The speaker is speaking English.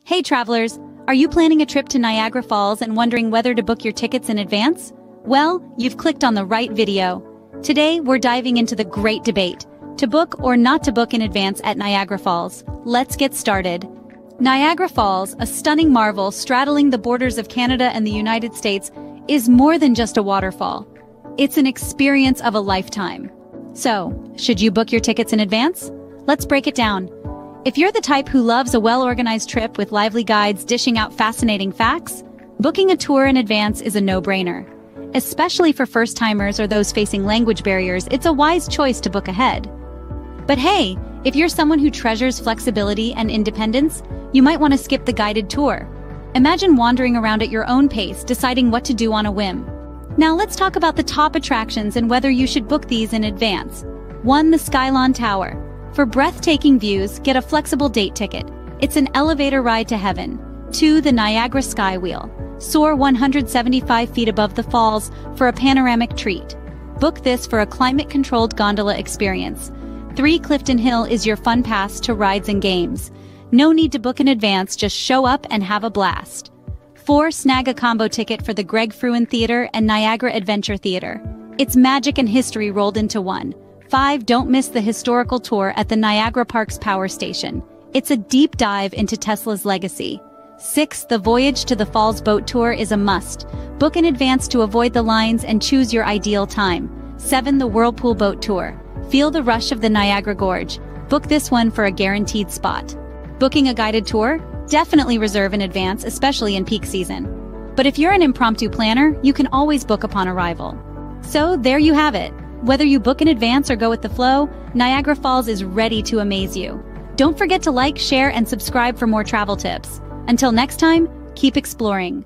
Hey travelers, are you planning a trip to Niagara Falls and wondering whether to book your tickets in advance? Well, you've clicked on the right video. Today, we're diving into the great debate, to book or not to book in advance at Niagara Falls. Let's get started. Niagara Falls, a stunning marvel straddling the borders of Canada and the United States, is more than just a waterfall. It's an experience of a lifetime. So, should you book your tickets in advance? Let's break it down. If you're the type who loves a well-organized trip with lively guides dishing out fascinating facts, booking a tour in advance is a no-brainer. Especially for first-timers or those facing language barriers, it's a wise choice to book ahead. But hey, if you're someone who treasures flexibility and independence, you might want to skip the guided tour. Imagine wandering around at your own pace, deciding what to do on a whim. Now let's talk about the top attractions and whether you should book these in advance. 1. The Skylon Tower. For breathtaking views, get a flexible date ticket. It's an elevator ride to heaven. 2. The Niagara Skywheel. Soar 175 feet above the falls for a panoramic treat. Book this for a climate-controlled gondola experience. 3. Clifton Hill is your fun pass to rides and games. No need to book in advance, just show up and have a blast. 4. Snag a combo ticket for the Frewin Theater and Niagara Adventure Theater. It's magic and history rolled into one. 5. Don't miss the historical tour at the Niagara Park's power station. It's a deep dive into Tesla's legacy. 6. The Voyage to the Falls boat tour is a must. Book in advance to avoid the lines and choose your ideal time. 7. The Whirlpool boat tour. Feel the rush of the Niagara Gorge. Book this one for a guaranteed spot. Booking a guided tour? Definitely reserve in advance, especially in peak season. But if you're an impromptu planner, you can always book upon arrival. So there you have it. Whether you book in advance or go with the flow, Niagara Falls is ready to amaze you. Don't forget to like, share, and subscribe for more travel tips. Until next time, keep exploring.